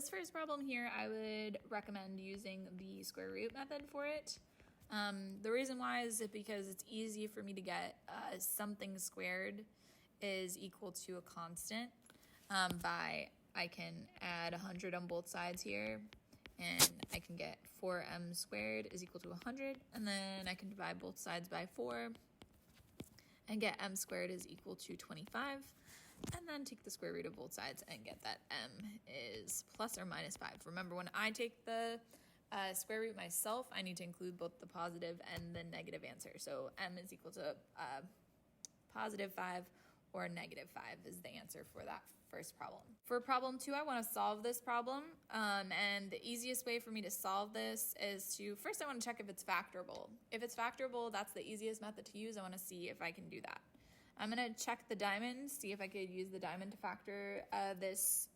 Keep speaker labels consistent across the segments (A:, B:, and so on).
A: this first problem here, I would recommend using the square root method for it. The reason why is because it's easy for me to get something squared is equal to a constant by I can add 100 on both sides here, and I can get 4m squared is equal to 100, and then I can divide both sides by 4 and get m squared is equal to 25, and then take the square root of both sides and get that m is plus or minus 5. Remember, when I take the square root myself, I need to include both the positive and the negative answer. So m is equal to positive 5 or negative 5 is the answer for that first problem. For problem 2, I want to solve this problem, and the easiest way for me to solve this is to, first I want to check if it's factorable. If it's factorable, that's the easiest method to use. I want to see if I can do that. I'm going to check the diamond, see if I could use the diamond to factor this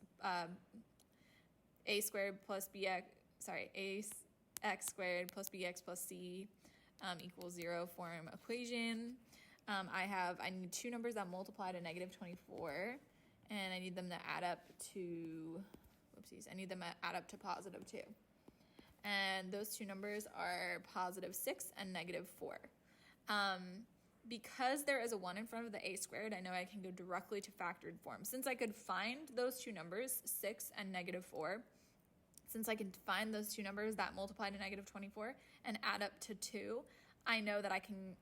A: a squared plus bx, ax squared plus bx plus c equals 0 form equation. I need two numbers that multiply to negative 24, and I need them to add up to, I need them to add up to positive 2. And those two numbers are positive 6 and negative 4. Because there is a 1 in front of the a squared, I know I can go directly to factored form. Since I could find those two numbers, 6 and negative 4, since I can find those two numbers that multiply to negative 24 and add up to 2, I know that I can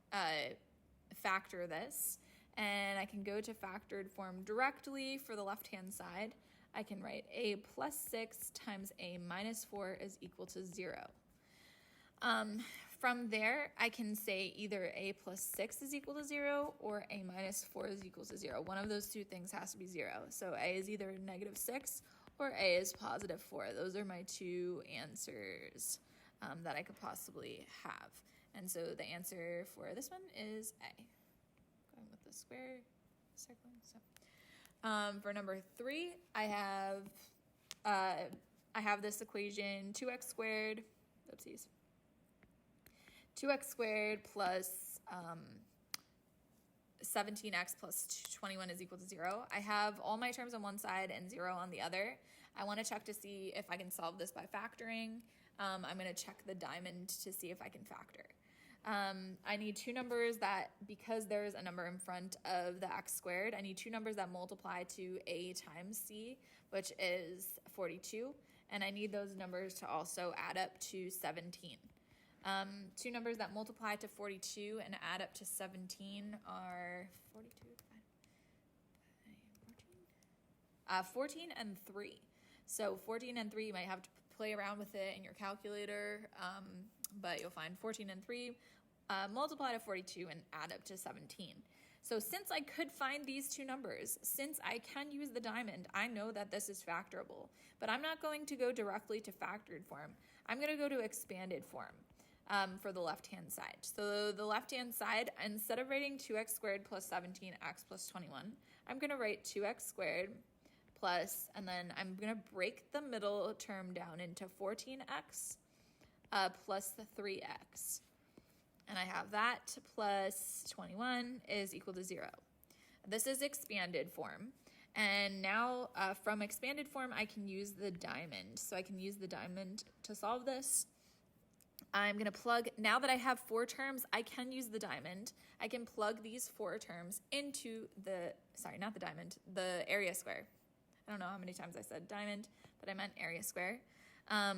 A: factor this, and I can go to factored form directly for the left-hand side. I can write a plus 6 times a minus 4 is equal to 0. From there, I can say either a plus 6 is equal to 0 or a minus 4 is equal to 0. One of those two things has to be 0. So a is either negative 6 or a is positive 4. Those are my two answers that I could possibly have. And so the answer for this one is A. Going with the square, circling. So for number 3, I have this equation 2x squared, 2x squared plus 17x plus 21 is equal to 0. I have all my terms on one side and 0 on the other. I want to check to see if I can solve this by factoring. I'm going to check the diamond to see if I can factor. I need two numbers that, because there's a number in front of the x squared, I need two numbers that multiply to a times c, which is 42, and I need those numbers to also add up to 17. Two numbers that multiply to 42 and add up to 17 are 14 and 3. So 14 and 3, you might have to play around with it in your calculator, but you'll find 14 and 3 multiply to 42 and add up to 17. So since I could find these two numbers, since I can use the diamond, I know that this is factorable. But I'm not going to go directly to factored form. I'm going to go to expanded form for the left-hand side. So the left-hand side, instead of writing 2x squared plus 17x plus 21, I'm going to write 2x squared plus, and then I'm going to break the middle term down into 14x plus the 3x. And I have that plus 21 is equal to 0. This is expanded form. And now from expanded form, I can use the diamond. So I can use the diamond to solve this. I'm going to plug, now that I have 4 terms, I can use the diamond. I can plug these 4 terms into the, not the diamond, the area square. I don't know how many times I said diamond, but I meant area square. I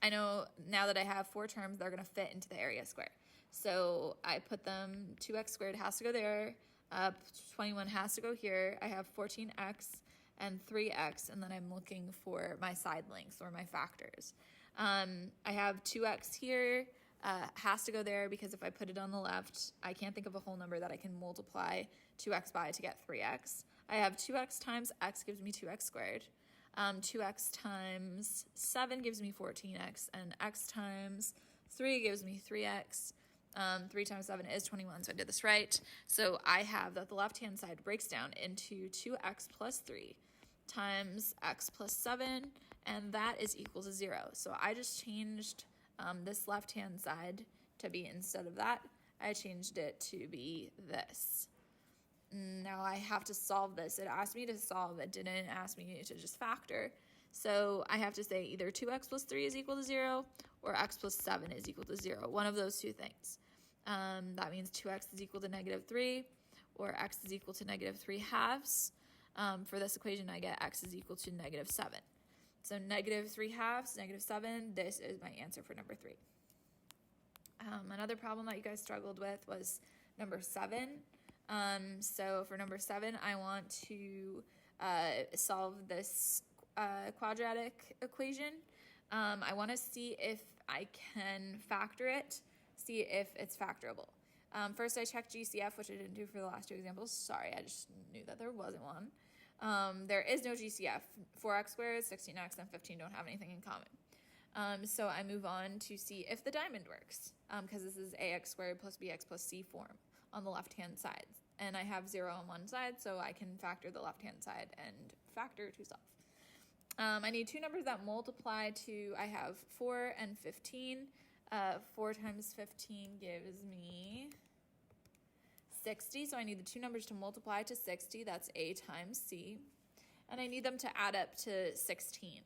A: know now that I have 4 terms, they're going to fit into the area square. So I put them, 2x squared has to go there, 21 has to go here. I have 14x and 3x, and then I'm looking for my side lengths or my factors. I have 2x here, has to go there because if I put it on the left, I can't think of a whole number that I can multiply 2x by to get 3x. I have 2x times x gives me 2x squared. 2x times 7 gives me 14x, and x times 3 gives me 3x. 3 times 7 is 21, so I did this right. So I have that the left-hand side breaks down into 2x plus 3 times x plus 7, and that is equal to 0. So I just changed this left-hand side to be, instead of that, I changed it to be this. Now I have to solve this. It asked me to solve. It didn't ask me to just factor. So I have to say either 2x plus 3 is equal to 0 or x plus 7 is equal to 0. One of those two things. That means 2x is equal to negative 3 or x is equal to negative 3 halves. For this equation, I get x is equal to negative 7. So negative 3 halves, negative 7, this is my answer for number 3. Another problem that you guys struggled with was number 7. So for number 7, I want to solve this quadratic equation. I want to see if I can factor it, see if it's factorable. First, I checked GCF, which I didn't do for the last two examples. Sorry, I just knew that there wasn't one. There is no GCF. 4x squared, 16x, and 15 don't have anything in common. So I move on to see if the diamond works, because this is ax squared plus bx plus c form on the left-hand side. And I have 0 on one side, so I can factor the left-hand side and factor to solve. I need two numbers that multiply to, I have 4 and 15. 4 times 15 gives me 60, so I need the two numbers to multiply to 60. That's a times c. And I need them to add up to 16.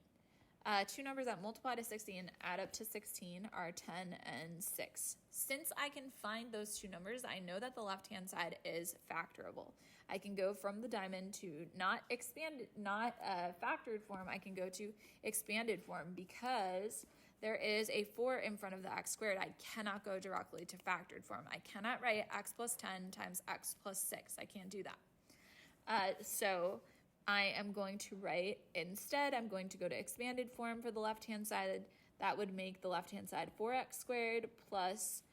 A: Two numbers that multiply to 60 and add up to 16 are 10 and 6. Since I can find those two numbers, I know that the left-hand side is factorable. I can go from the diamond to not factored form. I can go to expanded form because there is a 4 in front of the x squared. I cannot go directly to factored form. I cannot write x plus 10 times x plus 6. I can't do that. So I am going to write, instead, I'm going to go to expanded form for the left-hand side. That would make the left-hand side 4x squared plus,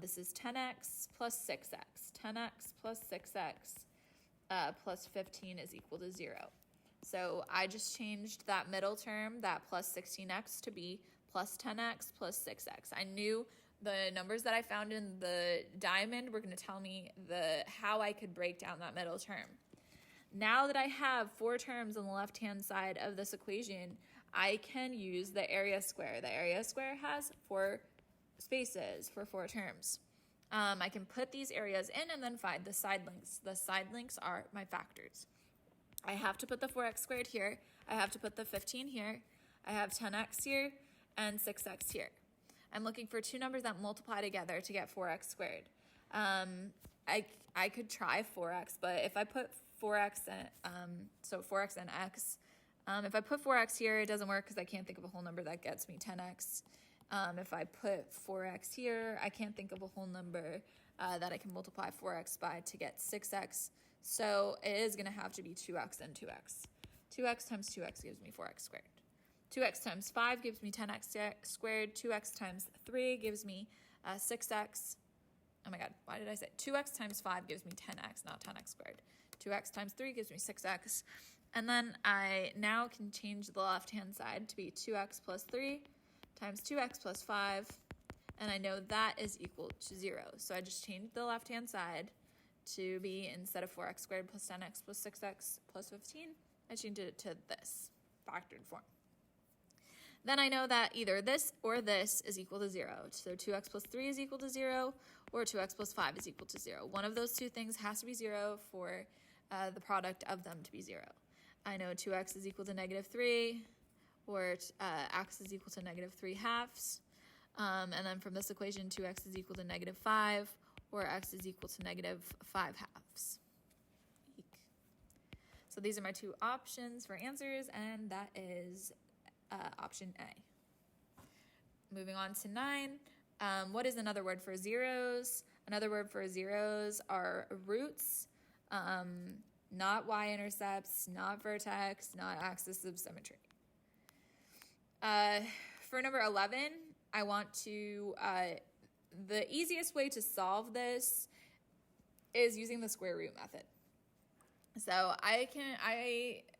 A: this is 10x plus 6x. 10x plus 6x plus 15 is equal to 0. So I just changed that middle term, that plus 16x, to be plus 10x plus 6x. I knew the numbers that I found in the diamond were going to tell me how I could break down that middle term. Now that I have 4 terms on the left-hand side of this equation, I can use the area square. The area square has 4 spaces for 4 terms. I can put these areas in and then find the side lengths. The side lengths are my factors. I have to put the 4x squared here. I have to put the 15 here. I have 10x here and 6x here. I'm looking for two numbers that multiply together to get 4x squared. I could try 4x, but if I put 4x and, so 4x and x, if I put 4x here, it doesn't work because I can't think of a whole number that gets me 10x. If I put 4x here, I can't think of a whole number that I can multiply 4x by to get 6x. So it is going to have to be 2x and 2x. 2x times 2x gives me 4x squared. 2x times 5 gives me 10x squared. 2x times 3 gives me 6x. Oh my god, why did I say 2x times 5 gives me 10x, not 10x squared. 2x times 3 gives me 6x. And then I now can change the left-hand side to be 2x plus 3 times 2x plus 5. And I know that is equal to 0. So I just changed the left-hand side to be, instead of 4x squared plus 10x plus 6x plus 15, I changed it to this, factored form. Then I know that either this or this is equal to 0. So 2x plus 3 is equal to 0, or 2x plus 5 is equal to 0. One of those two things has to be 0 for the product of them to be 0. I know 2x is equal to negative 3, or x is equal to negative 3 halves. And then from this equation, 2x is equal to negative 5, or x is equal to negative 5 halves. Eek. So these are my two options for answers, and that is option A. Moving on to 9. What is another word for zeros? Another word for zeros are roots, not y-intercepts, not vertex, not axis of symmetry. For number 11, I want to, the easiest way to solve this is using the square root method. So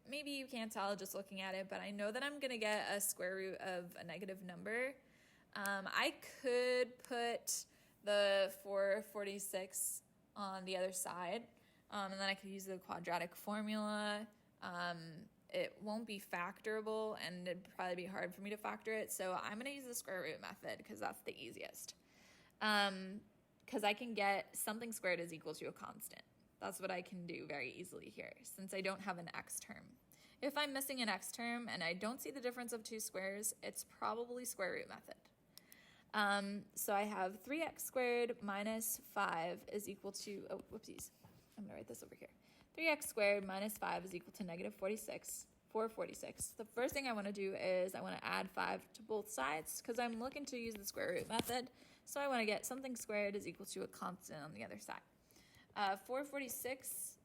A: maybe you can't tell just looking at it, but I know that I'm going to get a square root of a negative number. I could put the 446 on the other side, and then I could use the quadratic formula. It won't be factorable, and it'd probably be hard for me to factor it, so I'm going to use the square root method because that's the easiest. Because I can get something squared is equal to a constant. That's what I can do very easily here, since I don't have an x term. If I'm missing an x term and I don't see the difference of two squares, it's probably square root method. So I have 3x squared minus 5 is equal to, oh, whoopsies. I'm going to write this over here. 3x squared minus 5 is equal to negative 446. The first thing I want to do is I want to add 5 to both sides because I'm looking to use the square root method. So I want to get something squared is equal to a constant on the other side. 446,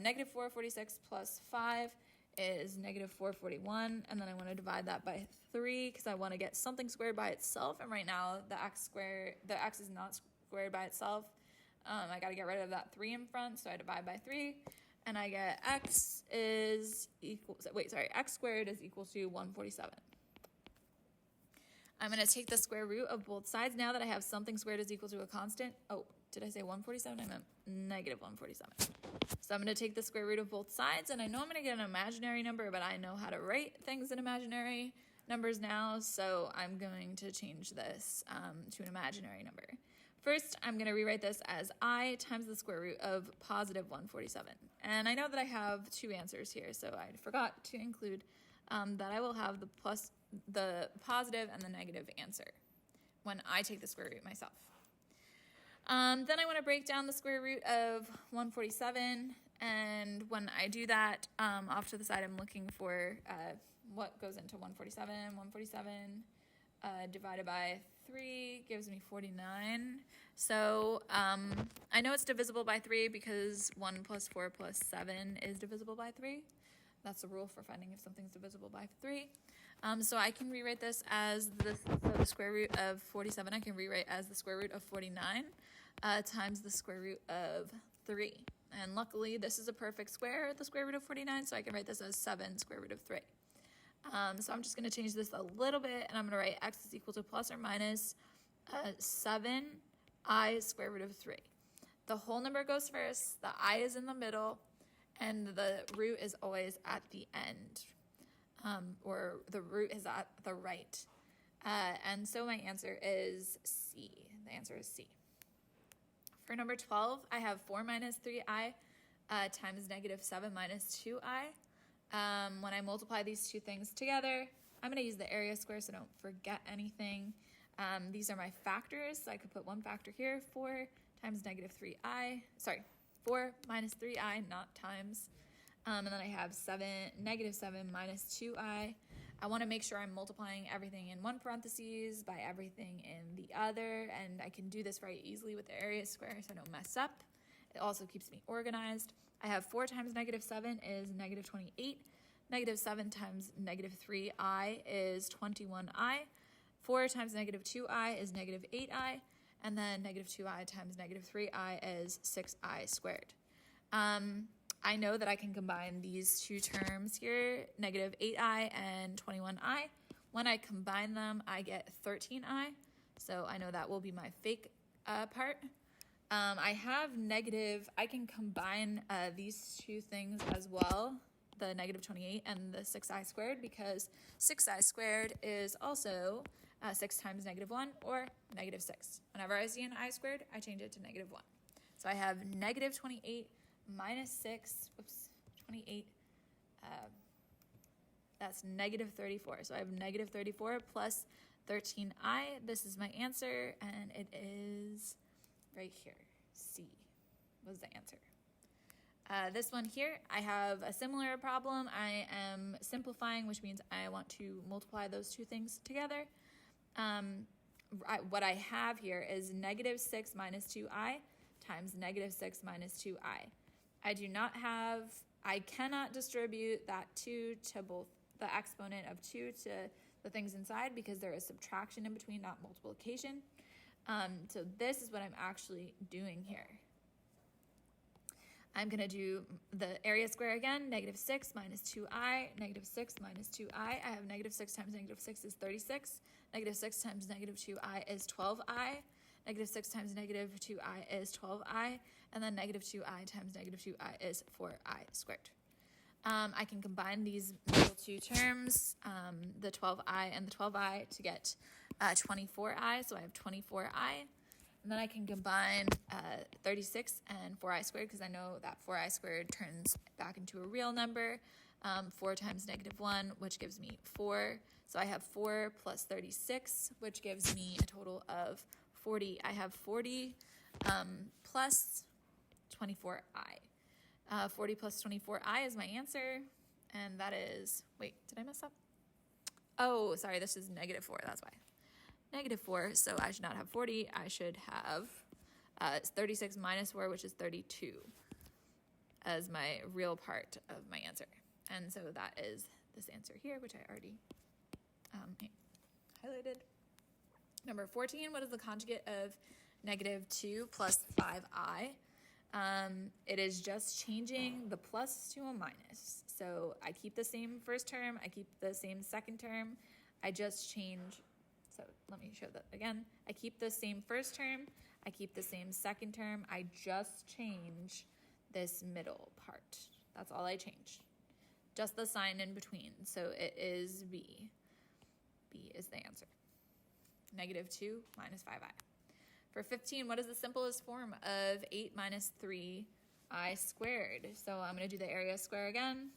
A: negative 446 plus 5 is negative 441, and then I want to divide that by 3 because I want to get something squared by itself, and right now the x is not squared by itself. I got to get rid of that 3 in front, so I divide by 3, and I get x squared is equal to 147. I'm going to take the square root of both sides now that I have something squared is equal to a constant. Oh, did I say 147? I meant negative 147. So I'm going to take the square root of both sides, and I know I'm going to get an imaginary number, but I know how to write things in imaginary numbers now, so I'm going to change this to an imaginary number. First, I'm going to rewrite this as I times the square root of positive 147. And I know that I have two answers here, so I forgot to include that I will have the positive and the negative answer when I take the square root myself. Then I want to break down the square root of 147, and when I do that, off to the side I'm looking for what goes into 147. 147 divided by 3 gives me 49. So I know it's divisible by 3 because 1 plus 4 plus 7 is divisible by 3. That's a rule for finding if something's divisible by 3. So I can rewrite this as the square root of 47. I can rewrite as the square root of 49 times the square root of 3. And luckily, this is a perfect square, the square root of 49, so I can write this as 7 square root of 3. So I'm just going to change this a little bit, and I'm going to write x is equal to plus or minus 7i square root of 3. The whole number goes first, the I is in the middle, and the root is always at the end, or the root is at the right. And so my answer is C. The answer is C. For number 12, I have 4 minus 3i times negative 7 minus 2i. When I multiply these two things together, I'm going to use the area square so don't forget anything. These are my factors, so I could put one factor here, 4 times negative 3i. Sorry, 4 minus 3i, not times. And then I have negative 7 minus 2i. I want to make sure I'm multiplying everything in one parentheses by everything in the other, and I can do this very easily with the area square so I don't mess up. It also keeps me organized. I have 4 times negative 7 is negative 28. Negative 7 times negative 3i is 21i. 4 times negative 2i is negative 8i. And then negative 2i times negative 3i is 6i squared. I know that I can combine these two terms here, negative 8i and 21i. When I combine them, I get 13i. So I know that will be my fake part. I can combine these two things as well, the negative 28 and the 6i squared, because 6i squared is also 6 times negative 1 or negative 6. Whenever I see an I squared, I change it to negative 1. So I have negative 28 minus 6, 28, that's negative 34. So I have negative 34 plus 13i. This is my answer, and it is right here. C was the answer. This one here, I have a similar problem. I am simplifying, which means I want to multiply those two things together. What I have here is negative 6 minus 2i times negative 6 minus 2i. I cannot distribute that 2 to both the exponent of 2 to the things inside because there is subtraction in between, not multiplication. So this is what I'm actually doing here. I'm going to do the area square again, negative 6 minus 2i, negative 6 minus 2i. I have negative 6 times negative 6 is 36. Negative 6 times negative 2i is 12i. Negative 6 times negative 2i is 12i. And then negative 2i times negative 2i is 4i squared. I can combine these middle two terms, the 12i and the 12i, to get 24i. So I have 24i. And then I can combine 36 and 4i squared because I know that 4i squared turns back into a real number. 4 times negative 1, which gives me 4. So I have 4 plus 36, which gives me a total of 40. I have 40 plus 24i. 40 plus 24i is my answer. And that is, wait, did I mess up? Oh, sorry, this is negative 4. That's why. Negative 4, so I should not have 40. I should have 36 minus 4, which is 32, as my real part of my answer. And so that is this answer here, which I already highlighted. Number 14, what is the conjugate of negative 2 plus 5i? It is just changing the plus to a minus. So I keep the same first term, I keep the same second term, I just change, so let me show that again. I keep the same first term, I keep the same second term, I just change this middle part. That's all I change. Just the sign in between. So it is B. B is the answer. Negative 2 minus 5i. For 15, what is the simplest form of 8 minus 3i squared? So I'm going to do the area square again.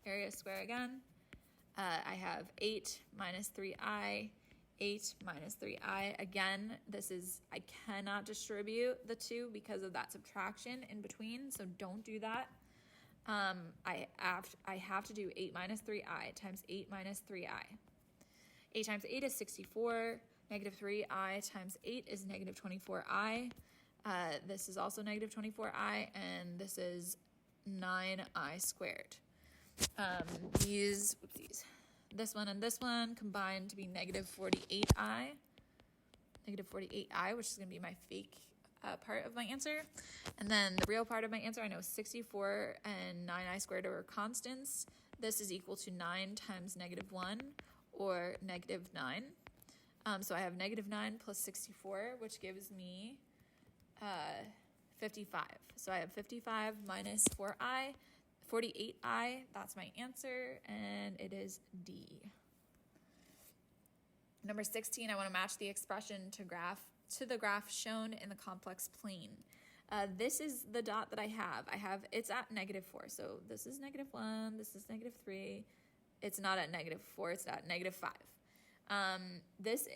A: Area square again. I have 8 minus 3i. 8 minus 3i. Again, this is, I cannot distribute the 2 because of that subtraction in between, so don't do that. I have to do 8 minus 3i times 8 minus 3i. 8 times 8 is 64. Negative 3i times 8 is negative 24i. This is also negative 24i, and this is 9i squared. This one and this one combine to be negative 48i. Negative 48i, which is going to be my fake part of my answer. And then the real part of my answer, I know 64 and 9i squared are constants. This is equal to 9 times negative 1, or negative 9. So I have negative 9 plus 64, which gives me 55. So I have 55 minus 4i, 48i. That's my answer, and it is D. Number 16, I want to match the expression to the graph shown in the complex plane. This is the dot that I have. It's at negative 4. So this is negative 1, this is negative 3. It's not at negative 4, it's at negative 5. This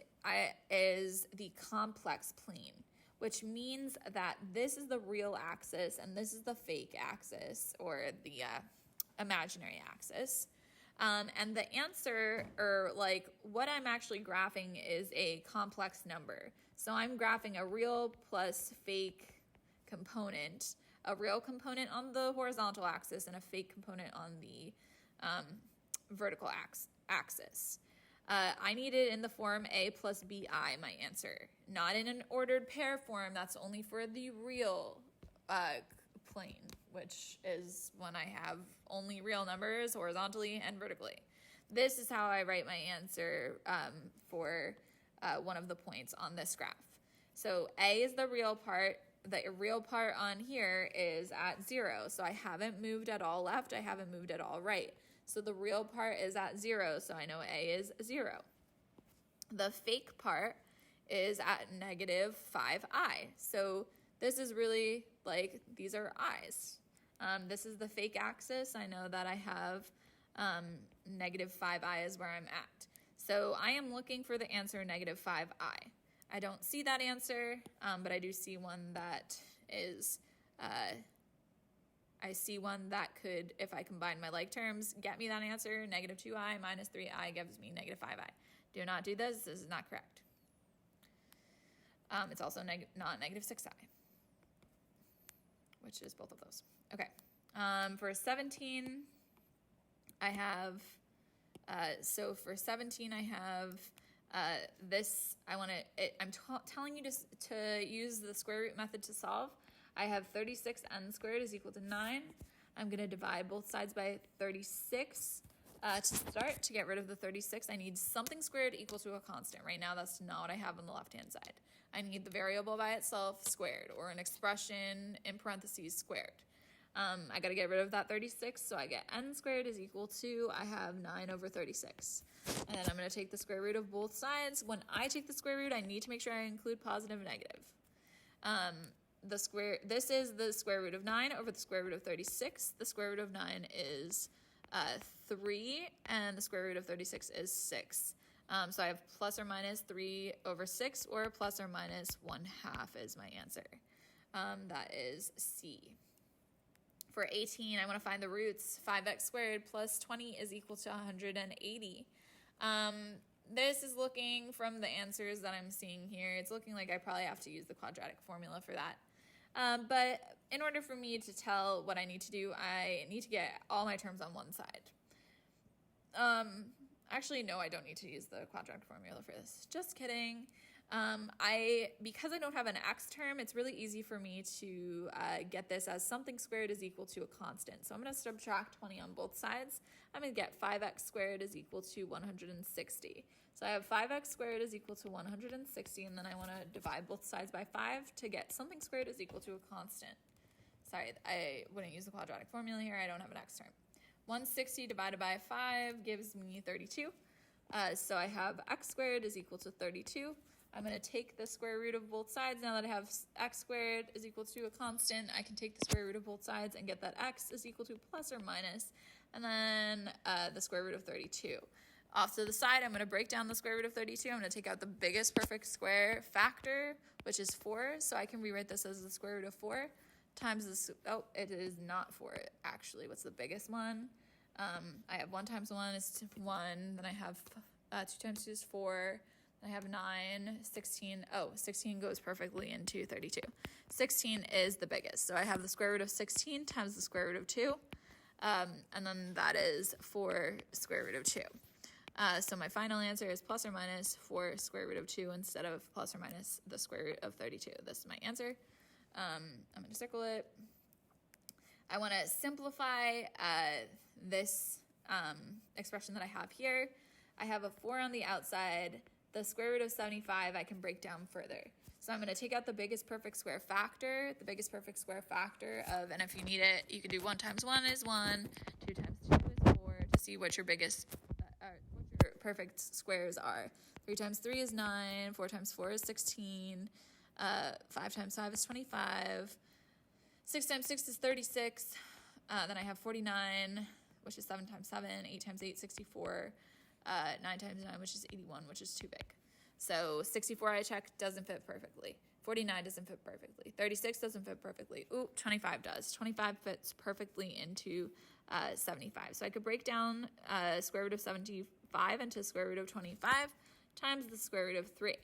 A: is the complex plane, which means that this is the real axis and this is the fake axis, or the imaginary axis. And the answer, or like what I'm actually graphing, is a complex number. So I'm graphing a real plus fake component, a real component on the horizontal axis and a fake component on the vertical axis. I need it in the form A plus BI, my answer. Not in an ordered pair form. That's only for the real plane, which is when I have only real numbers horizontally and vertically. This is how I write my answer for one of the points on this graph. So A is the real part. The real part on here is at 0. So I haven't moved at all left. I haven't moved at all right. So the real part is at 0, so I know A is 0. The fake part is at negative 5i. So this is really like, these are i's. This is the fake axis. I know that I have negative 5i is where I'm at. So I am looking for the answer negative 5i. I don't see that answer, but I do see one that is... I see one that could, if I combine my like terms, get me that answer. Negative 2i minus 3i gives me negative 5i. Do not do this. This is not correct. It's also not negative 6i, which is both of those. Okay. For 17, I have, so for 17, I have this. I'm telling you to use the square root method to solve. I have 36n squared is equal to 9. I'm going to divide both sides by 36 to start. To get rid of the 36, I need something squared equal to a constant. Right now, that's not what I have on the left-hand side. I need the variable by itself squared, or an expression in parentheses squared. I got to get rid of that 36, so I get n squared is equal to, I have 9 over 36. And then I'm going to take the square root of both sides. When I take the square root, I need to make sure I include positive and negative. This is the square root of 9 over the square root of 36. The square root of 9 is 3, and the square root of 36 is 6. So I have plus or minus 3 over 6, or plus or minus 1/2 is my answer. That is C. For 18, I want to find the roots. 5x squared plus 20 is equal to 180. This is looking, from the answers that I'm seeing here, it's looking like I probably have to use the quadratic formula for that. But in order for me to tell what I need to do, I need to get all my terms on one side. Actually, no, I don't need to use the quadratic formula for this. Just kidding. Because I don't have an x term, it's really easy for me to get this as something squared is equal to a constant. So I'm going to subtract 20 on both sides. I'm going to get 5x squared is equal to 160. So I have 5x squared is equal to 160, and then I want to divide both sides by 5 to get something squared is equal to a constant. Sorry, I wouldn't use the quadratic formula here. I don't have an x term. 160 divided by 5 gives me 32. So I have x squared is equal to 32. I'm going to take the square root of both sides. Now that I have x squared is equal to a constant, I can take the square root of both sides and get that x is equal to plus or minus, and then the square root of 32. Off to the side, I'm going to break down the square root of 32. I'm going to take out the biggest perfect square factor, which is 4. So I can rewrite this as the square root of 4 times this. Oh, it is not 4, actually. What's the biggest one? I have 1 times 1 is 1. Then I have 2 times 2 is 4. I have 9, 16. Oh, 16 goes perfectly into 32. 16 is the biggest. So I have the square root of 16 times the square root of 2. And then that is 4 square root of 2. So my final answer is plus or minus 4 square root of 2 instead of plus or minus the square root of 32. This is my answer. I'm going to circle it. I want to simplify this expression that I have here. I have a 4 on the outside. The square root of 75 I can break down further. So I'm going to take out the biggest perfect square factor, and if you need it, you can do 1 times 1 is 1, 2 times 2 is 4, to see what your perfect squares are. 3 times 3 is 9, 4 times 4 is 16, 5 times 5 is 25, 6 times 6 is 36, then I have 49, which is 7 times 7, 8 times 8, 64, 9 times 9, which is 81, which is too big. So 64 I checked doesn't fit perfectly. 49 doesn't fit perfectly. 36 doesn't fit perfectly. Ooh, 25 does. 25 fits perfectly into 75. So I could break down square root of 75 into square root of 25 times the square root of 3.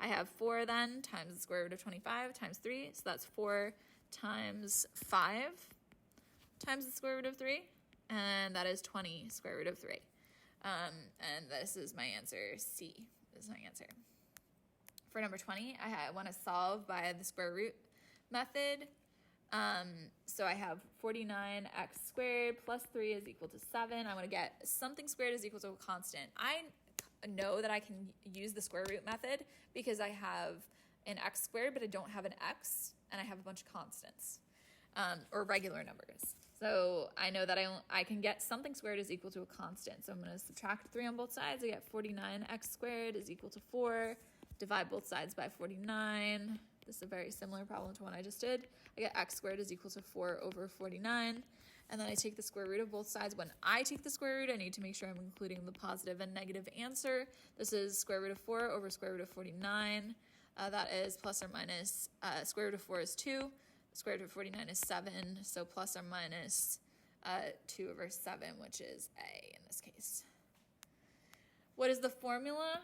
A: I have 4 then times the square root of 25 times 3. So that's 4 times 5 times the square root of 3. And that is 20 square root of 3. And this is my answer, C. This is my answer. For number 20, I want to solve by the square root method. So I have 49x squared plus 3 is equal to 7. I want to get something squared is equal to a constant. I know that I can use the square root method because I have an x squared, but I don't have an x, and I have a bunch of constants, or regular numbers. So I know that I can get something squared is equal to a constant. So I'm going to subtract 3 on both sides. I get 49x squared is equal to 4. Divide both sides by 49. This is a very similar problem to one I just did. I get x squared is equal to 4 over 49. And then I take the square root of both sides. When I take the square root, I need to make sure I'm including the positive and negative answer. This is square root of 4 over square root of 49. That is plus or minus, square root of 4 is 2. Square root of 49 is 7. So plus or minus 2 over 7, which is A in this case. What is the formula?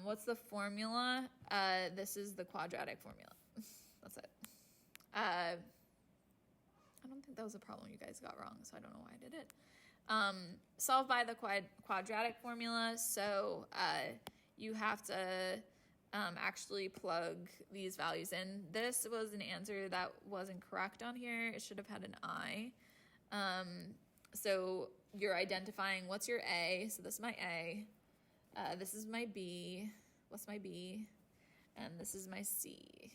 A: What's the formula? This is the quadratic formula. That's it. I don't think that was a problem you guys got wrong, so I don't know why I did it. Solve by the quadratic formula. So you have to actually plug these values in. This was an answer that wasn't correct on here. It should have had an I. So you're identifying what's your A. So this is my A. This is my B. What's my B? And this is my C.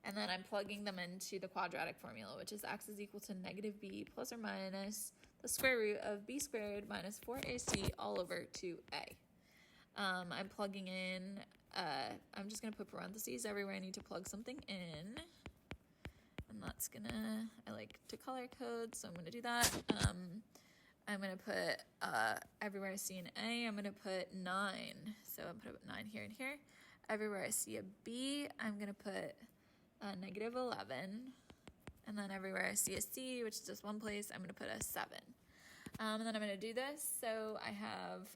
A: And then I'm plugging them into the quadratic formula, which is x is equal to negative b plus or minus the square root of b squared minus 4ac all over 2a. I'm plugging in, I'm just going to put parentheses everywhere I need to plug something in. And that's going to, I like to color code, so I'm going to do that. I'm going to put, everywhere I see an A, I'm going to put 9. So I'm going to put 9 here and here. Everywhere I see a B, I'm going to put negative 11. And then everywhere I see a C, which is just one place, I'm going to put a 7. And then I'm going to do this. So I have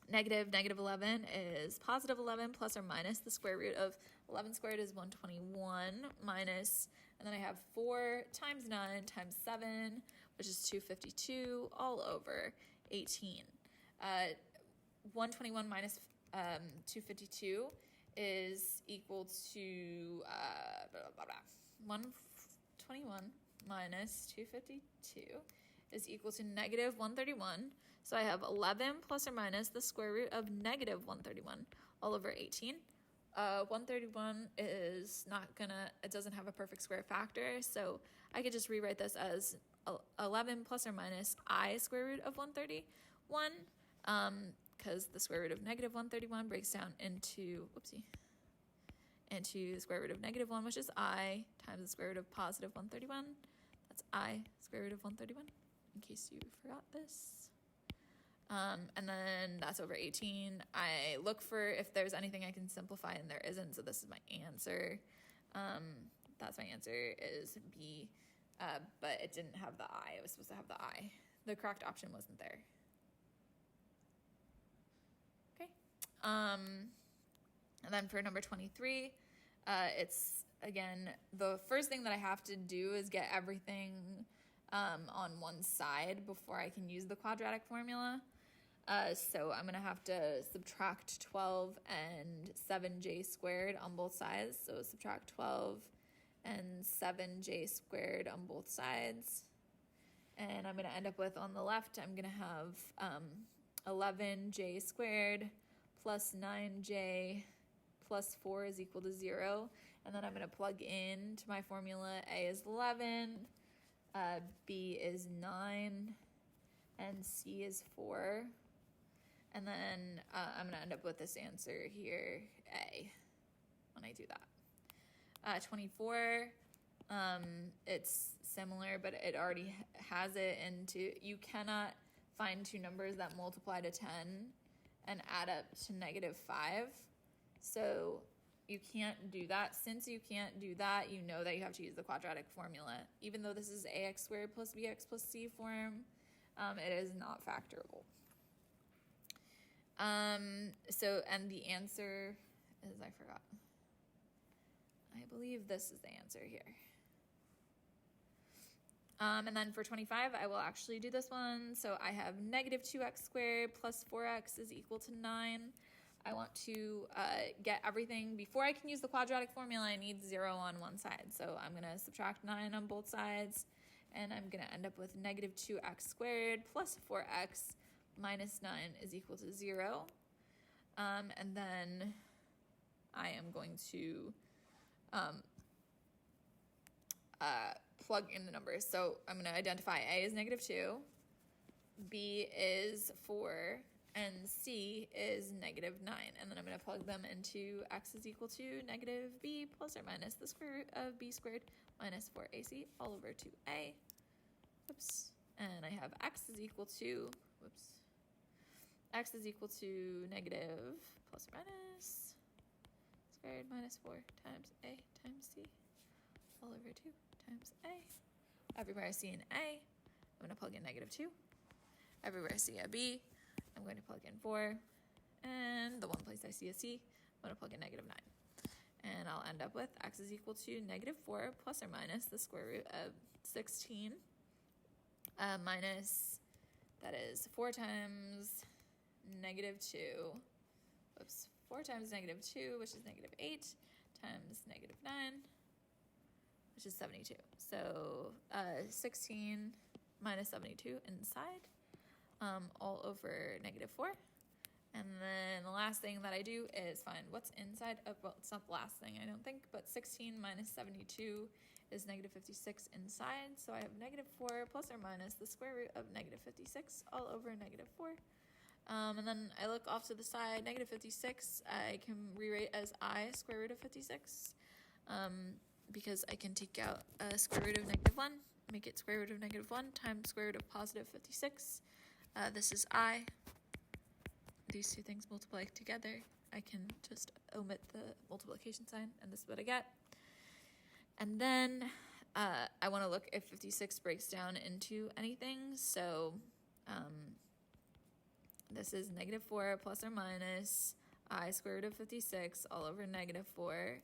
A: negative 11 is positive 11 plus or minus the square root of 11 squared is 121 minus, and then I have 4 times 9 times 7, which is 252 all over 18. 121 minus 252 is equal to 121 minus 252 is equal to negative 131. So I have 11 plus or minus the square root of negative 131 all over 18. 131 is not gonna, it doesn't have a perfect square factor, so I could just rewrite this as 11 plus or minus I square root of 131, because the square root of negative 131 breaks down into, into the square root of negative 1, which is I, times the square root of positive 131. That's I square root of 131, in case you forgot this. And then that's over 18. I look for if there's anything I can simplify, and there isn't, so this is my answer. That's my answer, is B, but it didn't have the I. It was supposed to have the I. The correct option wasn't there. Okay. And then for number 23, it's, again, the first thing that I have to do is get everything on one side before I can use the quadratic formula. So I'm going to have to subtract 12 and 7j squared on both sides. So subtract 12 and 7j squared on both sides. And I'm going to end up with, on the left, I'm going to have 11j squared plus 9j plus 4 is equal to 0. And then I'm going to plug in to my formula. A is 11, B is 9, and C is 4. And then I'm going to end up with this answer here, A, when I do that. 24, it's similar, but it already has it into, you cannot find two numbers that multiply to 10 and add up to negative 5. So you can't do that. Since you can't do that, you know that you have to use the quadratic formula. Even though this is ax squared plus bx plus c form, it is not factorable. So, and the answer is, I forgot. I believe this is the answer here. And then for 25, I will actually do this one. So I have negative 2x squared plus 4x is equal to 9. I want to get everything, before I can use the quadratic formula, I need 0 on one side. So I'm going to subtract 9 on both sides, and I'm going to end up with negative 2x squared plus 4x minus 9 is equal to 0. And then I am going to plug in the numbers. So I'm going to identify A is negative 2, B is 4, and C is negative 9. And then I'm going to plug them into x is equal to negative b plus or minus the square root of b squared minus 4ac all over 2a. Whoops. And I have x is equal to, x is equal to negative plus or minus squared minus 4 times a times c all over 2 times a. Everywhere I see an a, I'm going to plug in negative 2. Everywhere I see a b, I'm going to plug in 4. And the one place I see a c, I'm going to plug in negative 9. And I'll end up with x is equal to negative 4 plus or minus the square root of 16 minus, that is 4 times negative 2, 4 times negative 2, which is negative 8, times negative 9, which is 72. So 16 minus 72 inside, all over negative 4. And then the last thing that I do is find what's inside of, well, it's not the last thing, I don't think, but 16 minus 72 is negative 56 inside. So I have negative 4 plus or minus the square root of negative 56 all over negative 4. And then I look off to the side, negative 56, I can rewrite as I square root of 56, because I can take out a square root of negative 1, make it square root of negative 1 times square root of positive 56. This is I. These two things multiply together. I can just omit the multiplication sign, and this is what I get. And then I want to look if 56 breaks down into anything. So this is negative 4 plus or minus I square root of 56 all over negative 4.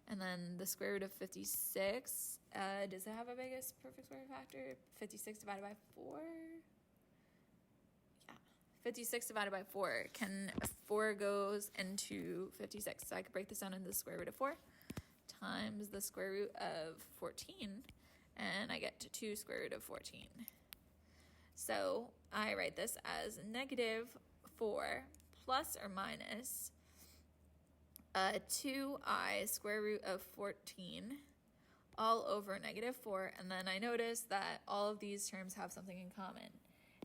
A: And then the square root of 56, does it have a biggest perfect square factor? 56 divided by 4? Yeah, 56 divided by 4. 4 goes into 56. So I could break this down into the square root of 4 times the square root of 14. And I get to 2 square root of 14. So I write this as negative 4 plus or minus 2I square root of 14 all over negative 4. And then I notice that all of these terms have something in common.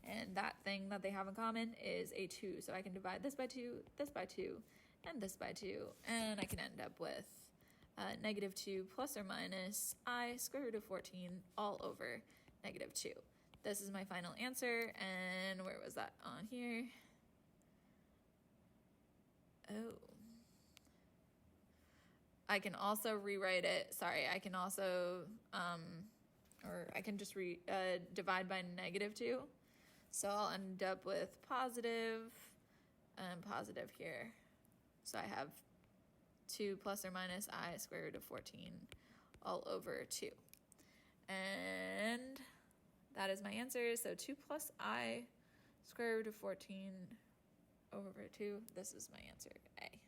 A: And that thing that they have in common is a 2. So I can divide this by 2, this by 2, and this by 2. And I can end up with negative 2 plus or minus I square root of 14 all over negative 2. This is my final answer. And where was that on here? Oh. I can also rewrite it. Sorry, I can also, or I can just divide by negative 2. So I'll end up with positive and positive here. So I have 2 plus or minus I square root of 14 all over 2. And that is my answer. So 2 plus I square root of 14 over 2. This is my answer, A.